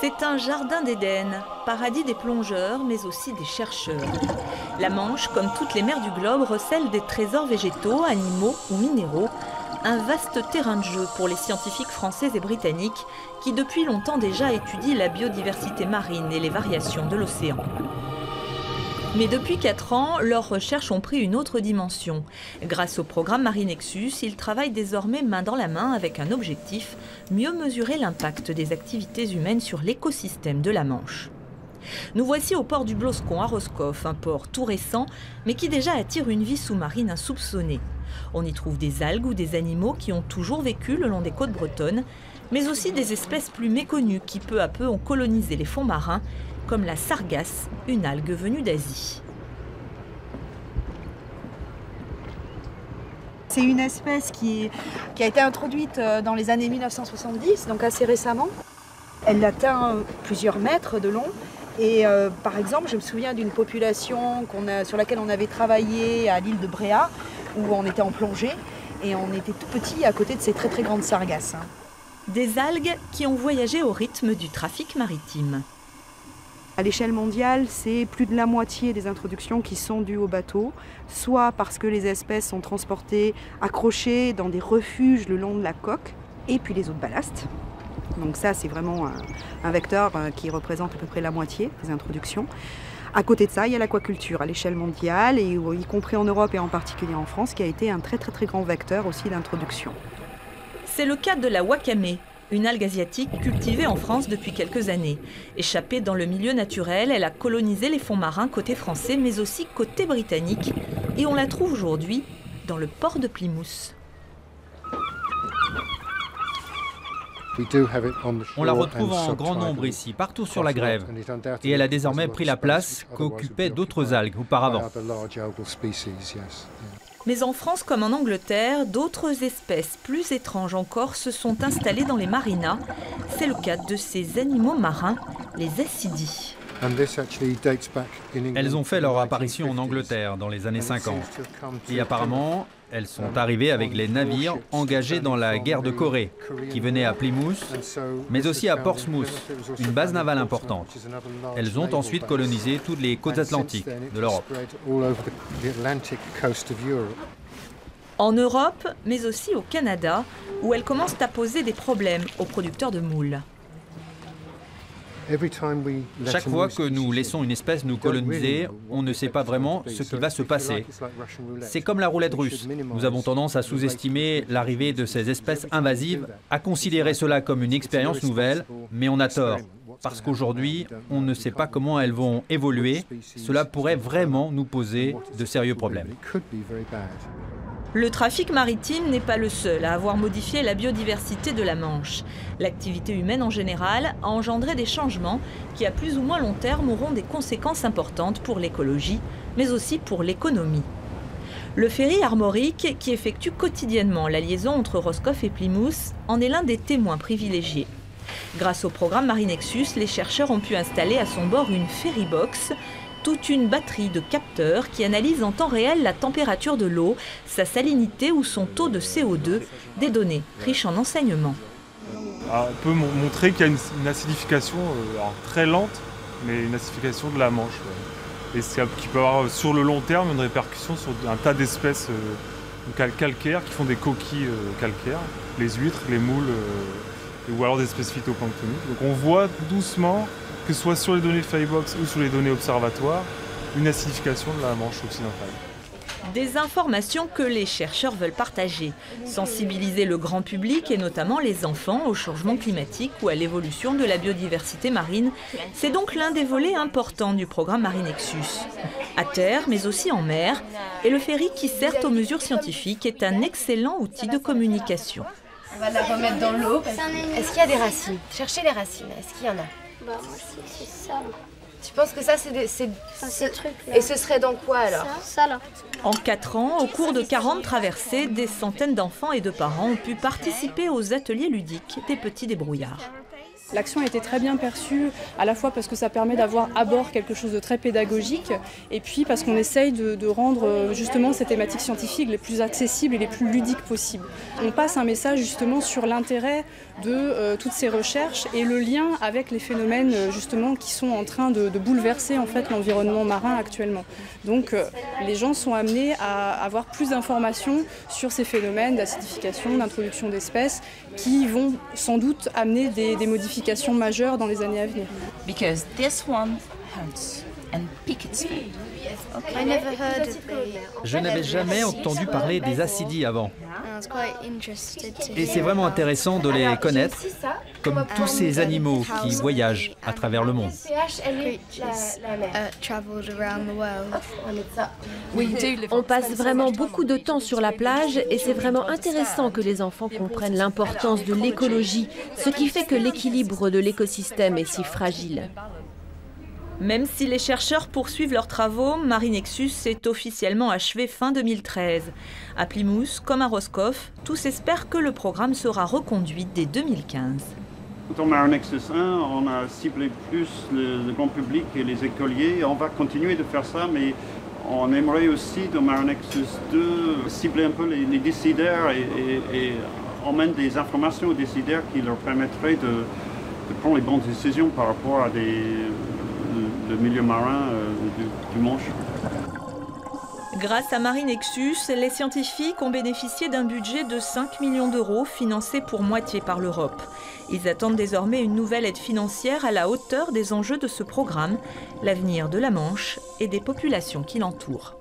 C'est un jardin d'Éden, paradis des plongeurs, mais aussi des chercheurs. La Manche, comme toutes les mers du globe, recèle des trésors végétaux, animaux ou minéraux. Un vaste terrain de jeu pour les scientifiques français et britanniques qui depuis longtemps déjà étudient la biodiversité marine et les variations de l'océan. Mais depuis 4 ans, leurs recherches ont pris une autre dimension. Grâce au programme Marinexus, ils travaillent désormais main dans la main avec un objectif, mieux mesurer l'impact des activités humaines sur l'écosystème de la Manche. Nous voici au port du Bloscon à Roscoff, un port tout récent, mais qui déjà attire une vie sous-marine insoupçonnée. On y trouve des algues ou des animaux qui ont toujours vécu le long des côtes bretonnes, mais aussi des espèces plus méconnues qui peu à peu ont colonisé les fonds marins, comme la sargasse, une algue venue d'Asie. C'est une espèce qui a été introduite dans les années 1970, donc assez récemment. Elle atteint plusieurs mètres de long. Et par exemple, je me souviens d'une population sur laquelle on avait travaillé à l'île de Bréa, où on était en plongée, et on était tout petit à côté de ces très très grandes sargasses. Des algues qui ont voyagé au rythme du trafic maritime. À l'échelle mondiale, c'est plus de la moitié des introductions qui sont dues au bateau, soit parce que les espèces sont transportées, accrochées dans des refuges le long de la coque, et puis les autres ballasts. Donc ça, c'est vraiment un vecteur qui représente à peu près la moitié des introductions. À côté de ça, il y a l'aquaculture à l'échelle mondiale, et y compris en Europe et en particulier en France, qui a été un très grand vecteur aussi d'introduction. C'est le cas de la wakame, une algue asiatique cultivée en France depuis quelques années. Échappée dans le milieu naturel, elle a colonisé les fonds marins côté français, mais aussi côté britannique. Et on la trouve aujourd'hui dans le port de Plymouth. On la retrouve en grand nombre ici, partout sur la grève. Et elle a désormais pris la place qu'occupaient d'autres algues auparavant. Mais en France comme en Angleterre, d'autres espèces plus étranges encore se sont installées dans les marinas. C'est le cas de ces animaux marins, les ascidies. Elles ont fait leur apparition en Angleterre dans les années 50. Et apparemment, elles sont arrivées avec les navires engagés dans la guerre de Corée, qui venaient à Plymouth, mais aussi à Portsmouth, une base navale importante. Elles ont ensuite colonisé toutes les côtes atlantiques de l'Europe. En Europe, mais aussi au Canada, où elles commencent à poser des problèmes aux producteurs de moules. Chaque fois que nous laissons une espèce nous coloniser, on ne sait pas vraiment ce qui va se passer. C'est comme la roulette russe. Nous avons tendance à sous-estimer l'arrivée de ces espèces invasives, à considérer cela comme une expérience nouvelle, mais on a tort. Parce qu'aujourd'hui, on ne sait pas comment elles vont évoluer. Cela pourrait vraiment nous poser de sérieux problèmes. Le trafic maritime n'est pas le seul à avoir modifié la biodiversité de la Manche. L'activité humaine en général a engendré des changements qui, à plus ou moins long terme, auront des conséquences importantes pour l'écologie, mais aussi pour l'économie. Le ferry Armorique, qui effectue quotidiennement la liaison entre Roscoff et Plymouth, en est l'un des témoins privilégiés. Grâce au programme Marinexus, les chercheurs ont pu installer à son bord une ferrybox, toute une batterie de capteurs qui analysent en temps réel la température de l'eau, sa salinité ou son taux de CO2, des données riches en enseignements. On peut montrer qu'il y a une acidification très lente, mais une acidification de la Manche. Et qui peut avoir sur le long terme une répercussion sur un tas d'espèces calcaires qui font des coquilles calcaires, les huîtres, les moules, ou alors des espèces phytoplanctoniques. Donc on voit doucement, que ce soit sur les données Ferrybox ou sur les données observatoires, une acidification de la Manche occidentale. Des informations que les chercheurs veulent partager, sensibiliser le grand public et notamment les enfants au changement climatique ou à l'évolution de la biodiversité marine. C'est donc l'un des volets importants du programme Marinexus. À terre, mais aussi en mer, et le ferry qui sert aux mesures scientifiques est un excellent outil de communication. On va la remettre dans l'eau. Est-ce qu'il y a des racines? Cherchez les racines, est-ce qu'il y en a? Bah moi c'est ça. Tu penses que ça c'est ces trucs-là. Et ce serait dans quoi alors? Ça là. En 4 ans, au cours de 40 traversées, des centaines d'enfants et de parents ont pu participer aux ateliers ludiques des petits débrouillards. L'action a été très bien perçue, à la fois parce que ça permet d'avoir à bord quelque chose de très pédagogique, et puis parce qu'on essaye de rendre justement ces thématiques scientifiques les plus accessibles et les plus ludiques possibles. On passe un message justement sur l'intérêt de toutes ces recherches et le lien avec les phénomènes justement qui sont en train de bouleverser en fait l'environnement marin actuellement. Donc les gens sont amenés à avoir plus d'informations sur ces phénomènes d'acidification, d'introduction d'espèces qui vont sans doute amener des modifications majeures dans les années à venir. Because this one hunts and pick its food. Je n'avais jamais entendu parler des acidies avant. Et c'est vraiment intéressant de les connaître, comme tous ces animaux qui voyagent à travers le monde. On passe vraiment beaucoup de temps sur la plage et c'est vraiment intéressant que les enfants comprennent l'importance de l'écologie, ce qui fait que l'équilibre de l'écosystème est si fragile. Même si les chercheurs poursuivent leurs travaux, Marinexus s'est officiellement achevé fin 2013. À Plymouth, comme à Roscoff, tous espèrent que le programme sera reconduit dès 2015. Dans Marinexus 1, on a ciblé plus le grand public et les écoliers. On va continuer de faire ça, mais on aimerait aussi, dans Marinexus 2, cibler un peu les décideurs et emmène des informations aux décideurs qui leur permettraient de prendre les bonnes décisions par rapport à le milieu marin du Manche. Grâce à Marinexus, les scientifiques ont bénéficié d'un budget de 5 millions d'euros financé pour moitié par l'Europe. Ils attendent désormais une nouvelle aide financière à la hauteur des enjeux de ce programme, l'avenir de la Manche et des populations qui l'entourent.